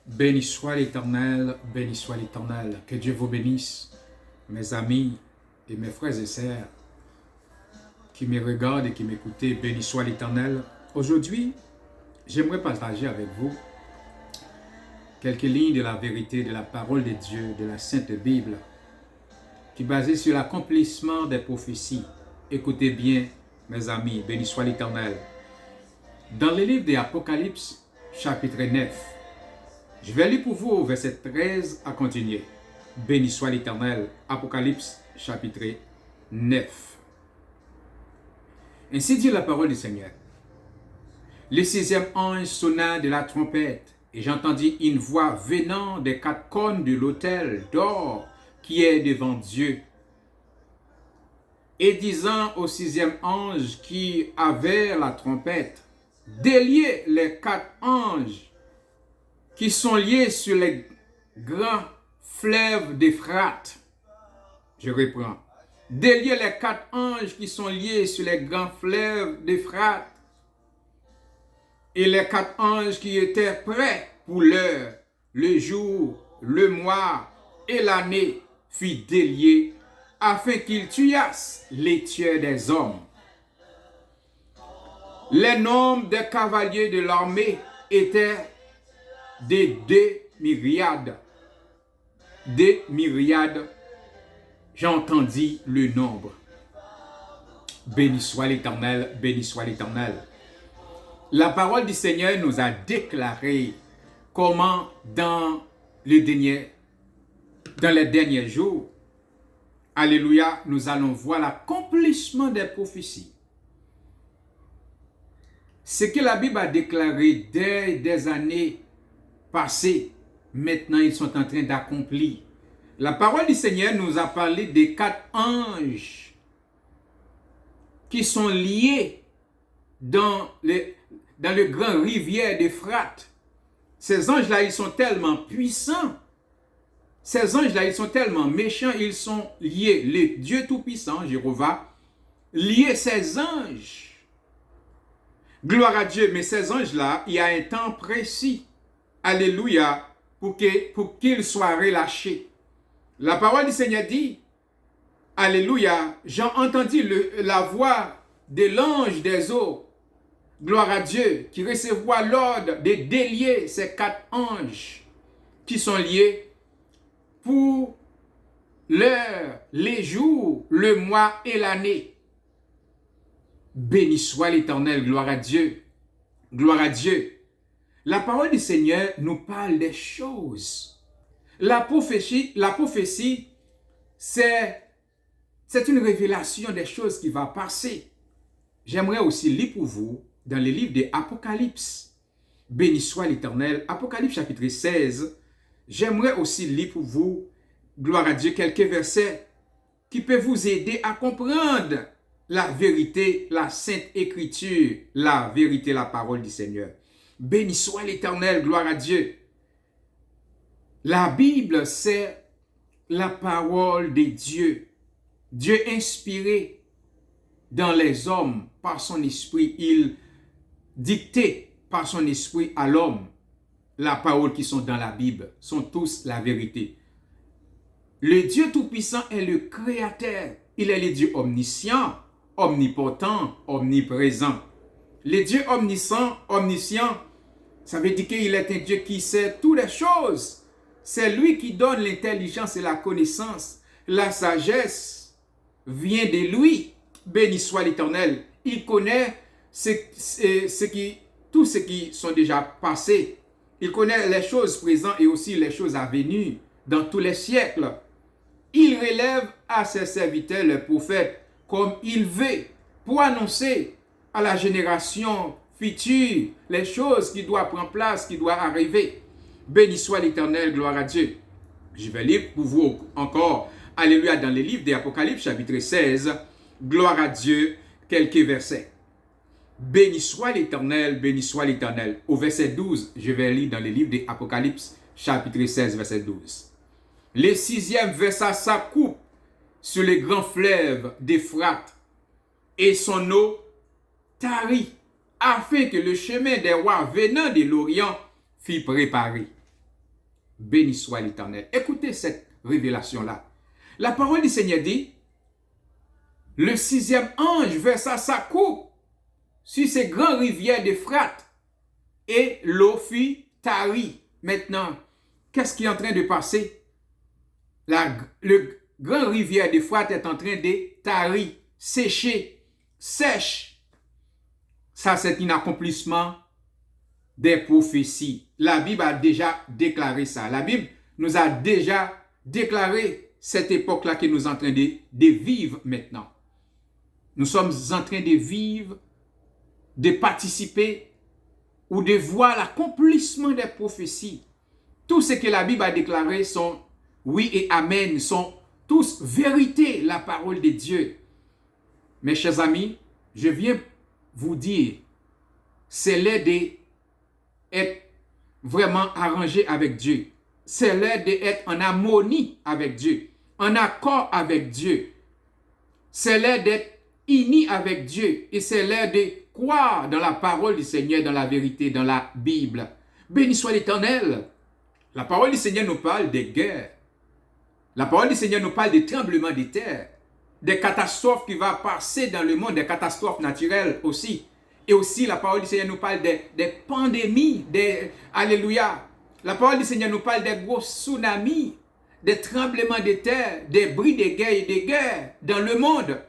Béni soit l'Éternel, béni soit l'Éternel. Que Dieu vous bénisse, mes amis et mes frères et sœurs qui me regardent et qui m'écoutent. Béni soit l'Éternel. Aujourd'hui, j'aimerais partager avec vous quelques lignes de la vérité, de la parole de Dieu, de la Sainte Bible, qui est basée sur l'accomplissement des prophéties. Écoutez bien, mes amis, béni soit l'Éternel. Dans le livre de Apocalypse, chapitre 9, je vais lire pour vous au verset 13 à continuer. Béni soit l'Éternel. Apocalypse, chapitre 9. Ainsi dit la parole du Seigneur. Le sixième ange sonna de la trompette, et j'entendis une voix venant des quatre cônes de l'autel d'or qui est devant Dieu, et disant au sixième ange qui avait la trompette, déliez les quatre anges qui sont liés sur les grands fleuves d'Euphrate. Je reprends. Déliez les quatre anges qui sont liés sur les grands fleuves d'Euphrate. Et les quatre anges qui étaient prêts pour l'heure, le jour, le mois et l'année furent déliés afin qu'ils tuassent les tueurs des hommes. Les nombres des cavaliers de l'armée étaient des 2 myriades. 2 myriades, j'entendis le nombre. Béni soit l'Éternel, béni soit l'Éternel. La parole du Seigneur nous a déclaré comment dans les derniers jours, alléluia, nous allons voir l'accomplissement des prophéties. Ce que la Bible a déclaré dès des années passées, maintenant ils sont en train d'accomplir. La parole du Seigneur nous a parlé des 4 anges qui sont liés dans le grand rivière d'Euphrate. Ces anges-là, ils sont tellement puissants. Ces anges-là, ils sont tellement méchants, ils sont liés. Le Dieu Tout-Puissant, Jéhovah, lié ces anges. Gloire à Dieu, mais ces anges-là, il y a un temps précis. Alléluia, pour qu'ils soient relâchés. La parole du Seigneur dit, alléluia, j'ai entendu la voix de l'ange des eaux, gloire à Dieu, qui recevra l'ordre de délier ces 4 anges qui sont liés pour l'heure, les jours, le mois et l'année. Béni soit l'Éternel, gloire à Dieu, gloire à Dieu. La parole du Seigneur nous parle des choses. La prophétie, c'est une révélation des choses qui vont passer. J'aimerais aussi lire pour vous dans le livre de Apocalypse. Béni soit l'Éternel. Apocalypse chapitre 16. J'aimerais aussi lire pour vous, gloire à Dieu, quelques versets qui peuvent vous aider à comprendre la vérité, la sainte écriture, la vérité, la parole du Seigneur. Béni soit l'Éternel, gloire à Dieu. La Bible, c'est la parole de Dieu. Dieu inspiré dans les hommes par son esprit, il dictait par son esprit à l'homme. La parole qui sont dans la Bible sont tous la vérité. Le Dieu Tout-Puissant est le Créateur. Il est le Dieu omniscient, omnipotent, omniprésent. Le Dieu omniscient, ça veut dire qu'il est un Dieu qui sait toutes les choses. C'est lui qui donne l'intelligence et la connaissance. La sagesse vient de lui. Béni soit l'Éternel. Il connaît tout ce qui sont déjà passés. Il connaît les choses présentes et aussi les choses à venir dans tous les siècles. Il relève à ses serviteurs, les prophètes, comme il veut, pour annoncer à la génération future les choses qui doivent prendre place, qui doivent arriver. Béni soit l'Éternel, gloire à Dieu. Je vais lire pour vous encore, alléluia, dans le livre d'Apocalypse, chapitre 16, gloire à Dieu, quelques versets. Béni soit l'Éternel, béni soit l'Éternel. Au verset 12, je vais lire dans le livre d'Apocalypse, chapitre 16, verset 12. Le 6e versa sa coupe sur les grands fleuves d'Euphrate, et son eau tarit, afin que le chemin des rois venant de l'Orient fût préparé. Béni soit l'Éternel. Écoutez cette révélation-là. La parole du Seigneur dit, le 6e ange versa sa coupe sur ces grandes rivières d'Euphrate et l'eau fut tarie. Maintenant, qu'est-ce qui est en train de passer? Le grand rivière d'Euphrate est en train de tarir, sécher, sèche. Ça, c'est un accomplissement des prophéties. La Bible a déjà déclaré ça. La Bible nous a déjà déclaré cette époque-là que nous sommes en train de vivre maintenant. Nous sommes en train de vivre, de participer ou de voir l'accomplissement des prophéties. Tout ce que la Bible a déclaré sont oui et amen, sont tous vérité, la parole de Dieu. Mes chers amis, je viens vous dire, c'est l'heure d'être vraiment arrangé avec Dieu. C'est l'heure d'être en harmonie avec Dieu, en accord avec Dieu. C'est l'heure d'être unis avec Dieu et c'est l'heure de croire dans la parole du Seigneur, dans la vérité, dans la Bible. Béni soit l'Éternel. La parole du Seigneur nous parle des guerres. La parole du Seigneur nous parle des tremblements de terre, des catastrophes qui vont passer dans le monde, des catastrophes naturelles aussi. Et aussi, la parole du Seigneur nous parle des pandémies, alléluia. La parole du Seigneur nous parle des gros tsunamis, des tremblements de terre, des bruits de guerre et des guerres dans le monde.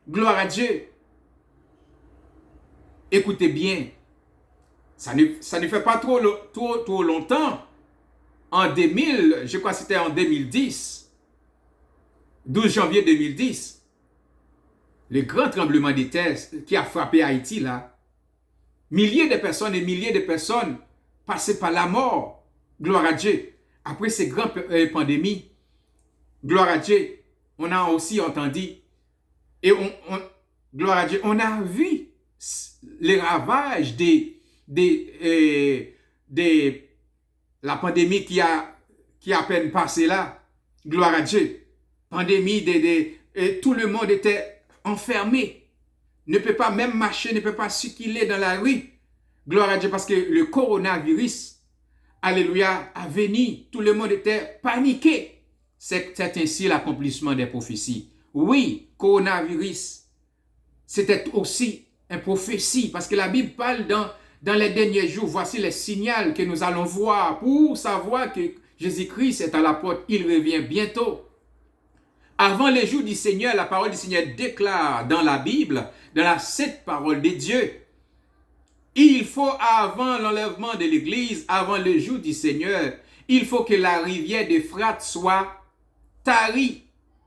Gloire à Dieu. Écoutez bien, ça ne fait pas trop longtemps. En 2000, je crois que c'était en 2010, 12 janvier 2010, le grand tremblement de terre qui a frappé Haïti là, milliers de personnes et milliers de personnes passaient par la mort. Gloire à Dieu. Après ces grandes pandémies, gloire à Dieu, on a aussi entendu et gloire à Dieu, on a vu les ravages la pandémie qui a à peine passé là. Gloire à Dieu. Pandémie, et tout le monde était enfermé. Ne peut pas même marcher, ne peut pas circuler dans la rue. Gloire à Dieu parce que le coronavirus, alléluia, a venu. Tout le monde était paniqué. C'est ainsi l'accomplissement des prophéties. Oui, coronavirus, c'était aussi une prophétie parce que la Bible parle dans les derniers jours, voici les signaux que nous allons voir pour savoir que Jésus-Christ est à la porte, il revient bientôt. Avant les jours du Seigneur, la parole du Seigneur déclare dans la Bible, dans la sainte parole de Dieu, il faut avant l'enlèvement de l'Église, avant le jour du Seigneur, il faut que la rivière d'Euphrate soit tarie,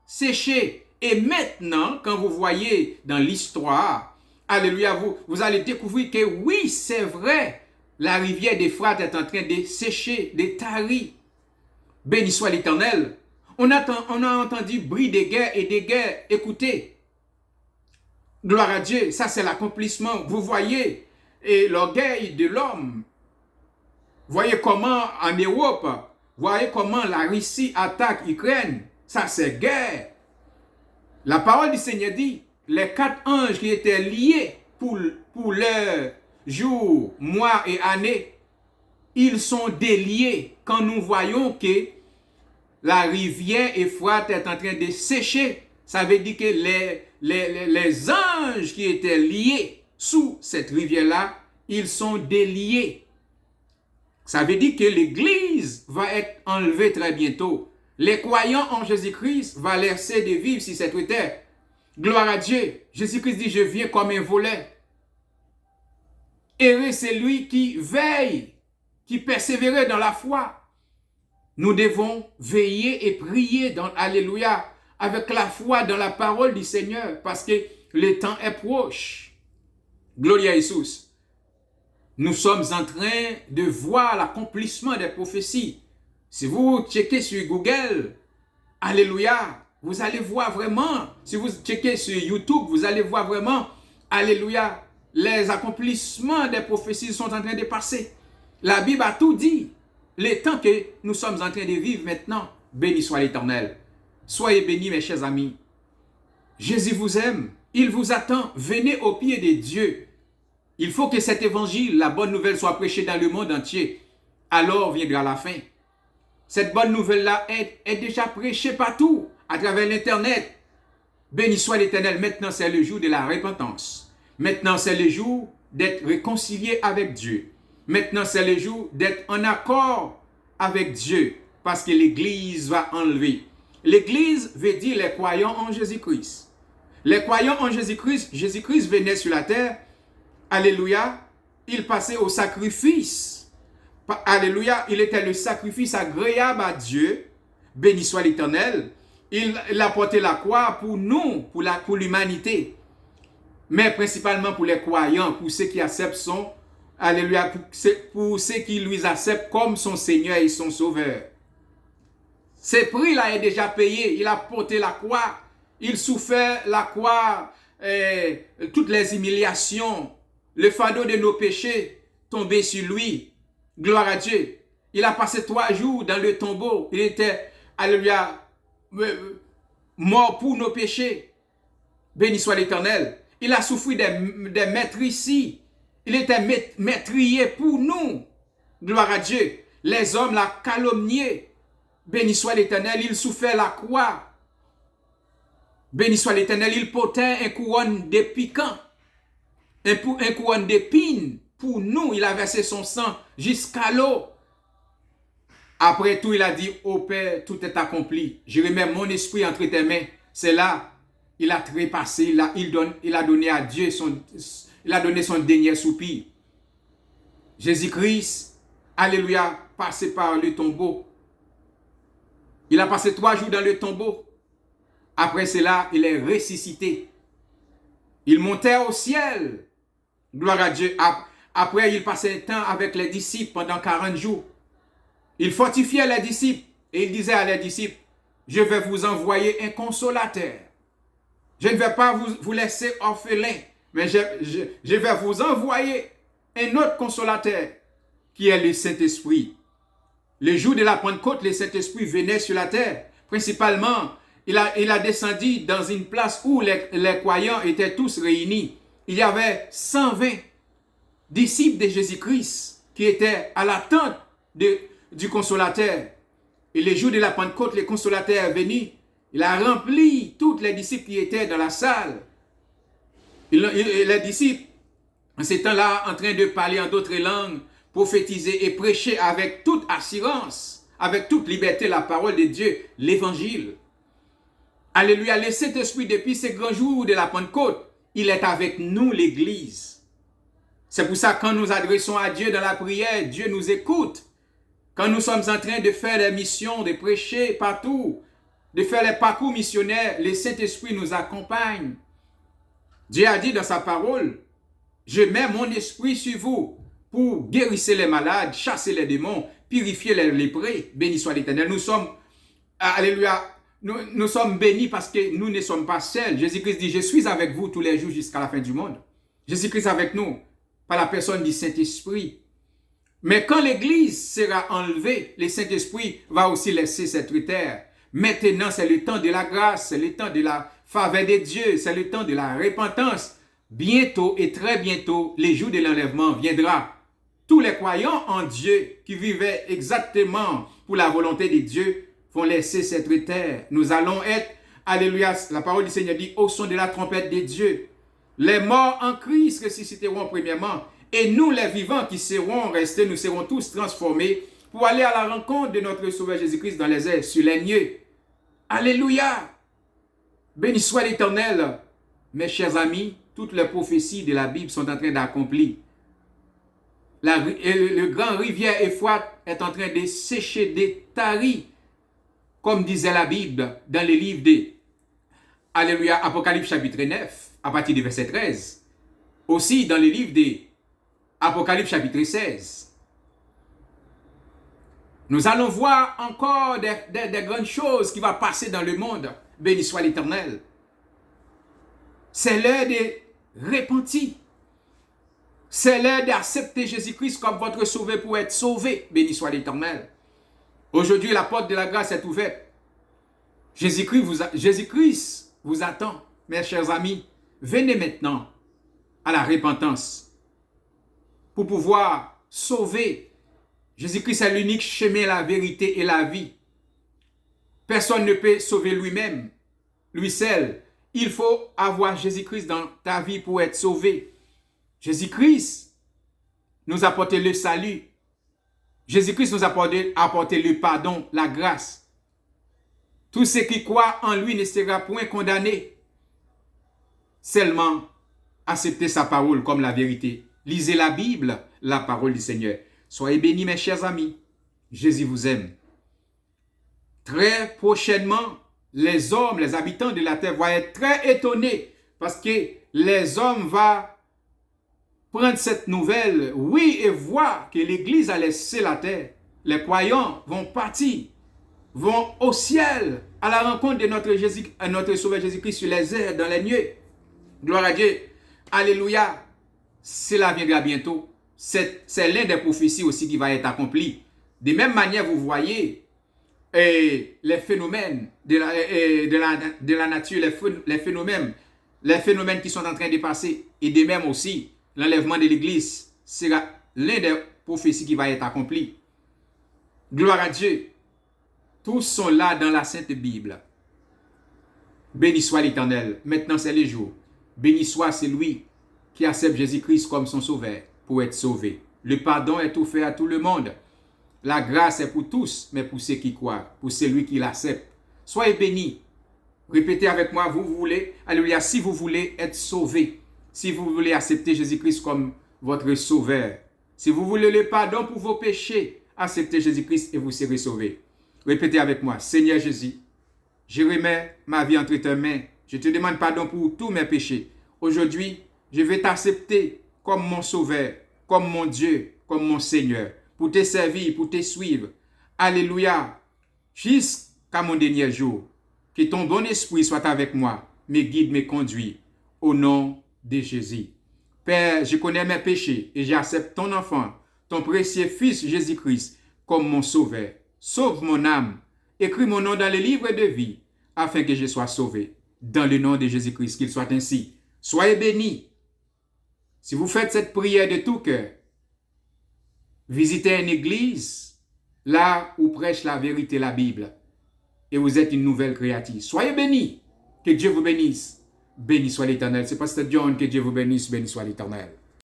séchée. Et maintenant, quand vous voyez dans l'histoire, alléluia, vous allez découvrir que oui, c'est vrai, la rivière d'Euphrate est en train de sécher, de tarir. Béni soit l'Éternel. On a entendu bruit des guerres et des guerres. Écoutez, gloire à Dieu, ça c'est l'accomplissement. Vous voyez l'orgueil de l'homme. Voyez comment en Europe, voyez comment la Russie attaque l'Ukraine. Ça c'est guerre. La parole du Seigneur dit, les 4 anges qui étaient liés pour leur jour, mois et année, ils sont déliés quand nous voyons que la rivière Euphrate est en train de sécher. Ça veut dire que les anges qui étaient liés sous cette rivière-là, ils sont déliés. Ça veut dire que l'Église va être enlevée très bientôt. Les croyants en Jésus-Christ vont laisser de vivre sur cette terre. Gloire à Dieu. Jésus-Christ dit, je viens comme un voleur. Heureux c'est lui qui veille, qui persévère dans la foi. Nous devons veiller et prier alléluia, avec la foi dans la parole du Seigneur, parce que le temps est proche. Gloire à Jésus. Nous sommes en train de voir l'accomplissement des prophéties. Si vous checkez sur Google, alléluia, vous allez voir vraiment, si vous checkez sur YouTube, vous allez voir vraiment, alléluia, les accomplissements des prophéties sont en train de passer. La Bible a tout dit. Les temps que nous sommes en train de vivre maintenant, béni soit l'Éternel. Soyez bénis, mes chers amis. Jésus vous aime. Il vous attend. Venez au pied de Dieu. Il faut que cet évangile, la bonne nouvelle, soit prêchée dans le monde entier. Alors viendra la fin. Cette bonne nouvelle-là est déjà prêchée partout, à travers l'Internet. Béni soit l'Éternel. Maintenant, c'est le jour de la repentance. Maintenant, c'est le jour d'être réconcilié avec Dieu. Maintenant, c'est le jour d'être en accord avec Dieu, parce que l'Église va enlever. L'Église veut dire les croyants en Jésus-Christ. Les croyants en Jésus-Christ, Jésus-Christ venait sur la terre. Alléluia. Il passait au sacrifice. Alléluia. Il était le sacrifice agréable à Dieu. Béni soit l'Éternel. Il a porté la croix pour nous, pour l'humanité. Mais principalement pour les croyants, pour ceux qui acceptent son, alléluia, pour ceux qui lui acceptent comme son Seigneur et son Sauveur. Ce prix-là est déjà payé. Il a porté la croix. Il souffert la croix, toutes les humiliations, le fardeau de nos péchés tombé sur lui. Gloire à Dieu. Il a passé 3 jours dans le tombeau. Il était, alléluia, mort pour nos péchés. Béni soit l'Éternel. Il a souffert des maîtrises. Il était maîtrier pour nous. Gloire à Dieu. Les hommes l'ont calomnié. Béni soit l'Éternel. Il souffert la croix. Béni soit l'Éternel. Il portait un couronne de piquant. Un couronne d'épines pour nous. Il a versé son sang jusqu'à l'eau. Après tout, il a dit, ô Père, tout est accompli. Je remets mon esprit entre tes mains. C'est là, il a trépassé, il a donné à Dieu il a donné son dernier soupir. Jésus-Christ, alléluia, passé par le tombeau. Il a passé 3 jours dans le tombeau. Après cela, il est ressuscité. Il montait au ciel. Gloire à Dieu. Après, il passait un temps avec les disciples pendant 40 jours. Il fortifiait les disciples et il disait à les disciples, je vais vous envoyer un consolateur. Je ne vais pas vous laisser orphelins, mais je vais vous envoyer un autre consolateur qui est le Saint-Esprit. Le jour de la Pentecôte, le Saint-Esprit venait sur la terre. Principalement, il a descendu dans une place où les croyants étaient tous réunis. Il y avait 120 disciples de Jésus-Christ qui étaient à l'attente du consolateur. Et le jour de la Pentecôte, le consolateur est venu. Il a rempli tous les disciples qui étaient dans la salle. Les disciples, en ce temps-là, en train de parler en d'autres langues, prophétiser et prêcher avec toute assurance, avec toute liberté la parole de Dieu, l'évangile. Alléluia, le Saint-Esprit, depuis ces grands jours de la Pentecôte, il est avec nous, l'Église. C'est pour ça que quand nous adressons à Dieu dans la prière, Dieu nous écoute. Quand nous sommes en train de faire des missions, de prêcher partout, de faire les parcours missionnaires, le Saint-Esprit nous accompagne. Dieu a dit dans sa parole, je mets mon esprit sur vous pour guérir les malades, chasser les démons, purifier les lépreux. Béni soit l'Éternel. Nous sommes, alléluia, nous sommes bénis parce que nous ne sommes pas seuls. Jésus-Christ dit, je suis avec vous tous les jours jusqu'à la fin du monde. Jésus-Christ avec nous, par la personne du Saint-Esprit. Mais quand l'Église sera enlevée, le Saint-Esprit va aussi laisser cette terre. Maintenant, c'est le temps de la grâce, c'est le temps de la faveur de Dieu, c'est le temps de la repentance. Bientôt et très bientôt, les jours de l'enlèvement viendra. Tous les croyants en Dieu qui vivaient exactement pour la volonté de Dieu vont laisser cette terre. Nous allons être, alléluia, la parole du Seigneur dit, au son de la trompette de Dieu. Les morts en Christ ressusciteront premièrement. Et nous, les vivants qui seront restés, nous serons tous transformés pour aller à la rencontre de notre Sauveur Jésus-Christ dans les airs, sur les nuées. Alléluia! Béni soit l'Éternel. Mes chers amis, toutes les prophéties de la Bible sont en train d'accomplir. Le grand rivière Euphrate est en train de sécher, de tarir, comme disait la Bible dans le livre de Alléluia, Apocalypse chapitre 9, à partir du verset 13. Aussi dans le livre de Apocalypse chapitre 16. Nous allons voir encore des grandes choses qui vont passer dans le monde. Béni soit l'Éternel. C'est l'heure de repentir. C'est l'heure d'accepter Jésus-Christ comme votre sauveur pour être sauvé. Béni soit l'Éternel. Aujourd'hui, la porte de la grâce est ouverte. Jésus-Christ vous attend, mes chers amis. Venez maintenant à la repentance pour pouvoir sauver. Jésus-Christ est l'unique chemin, la vérité et la vie. Personne ne peut sauver lui-même, lui seul. Il faut avoir Jésus-Christ dans ta vie pour être sauvé. Jésus-Christ nous a apporté le salut. Jésus-Christ nous a apporté le pardon, la grâce. Tous ceux qui croient en lui ne seront point condamnés. Seulement, acceptez sa parole comme la vérité. Lisez la Bible, la parole du Seigneur. Soyez bénis, mes chers amis. Jésus vous aime. Très prochainement, les hommes, les habitants de la terre vont être très étonnés parce que les hommes vont prendre cette nouvelle, oui, et voir que l'Église a laissé la terre. Les croyants vont partir, vont au ciel à la rencontre de notre Sauveur Jésus-Christ sur les airs, dans les nuées. Gloire à Dieu. Alléluia. Cela viendra bientôt. C'est l'un des prophéties aussi qui va être accompli. De même manière, vous voyez les phénomènes de la nature, les phénomènes qui sont en train de passer. Et de même aussi, l'enlèvement de l'Église sera l'un des prophéties qui va être accompli. Gloire à Dieu. Tous sont là dans la Sainte Bible. Béni soit l'Éternel. Maintenant, c'est le jour. Béni soit celui qui accepte Jésus-Christ comme son sauveur pour être sauvé. Le pardon est offert à tout le monde. La grâce est pour tous, mais pour ceux qui croient, pour celui qui l'accepte. Soyez bénis. Répétez avec moi, vous voulez, alléluia, si vous voulez être sauvé, si vous voulez accepter Jésus-Christ comme votre sauveur, si vous voulez le pardon pour vos péchés, acceptez Jésus-Christ et vous serez sauvés. Répétez avec moi, Seigneur Jésus, je remets ma vie entre tes mains. Je te demande pardon pour tous mes péchés. Aujourd'hui, je vais t'accepter comme mon sauveur, comme mon Dieu, comme mon Seigneur, pour te servir, pour te suivre. Alléluia. Jusqu'à mon dernier jour. Que ton bon esprit soit avec moi, me guide, me conduit. Au nom de Jésus. Père, je connais mes péchés et j'accepte ton enfant, ton précieux fils Jésus-Christ, comme mon sauveur. Sauve mon âme. Écris mon nom dans le livre de vie, afin que je sois sauvé. Dans le nom de Jésus-Christ, qu'il soit ainsi. Soyez bénis. Si vous faites cette prière de tout cœur, visitez une église, là où prêche la vérité, la Bible, et vous êtes une nouvelle créature. Soyez bénis. Que Dieu vous bénisse. Béni soit l'Éternel. C'est Pasteur John, que Dieu vous bénisse. Béni soit l'Éternel.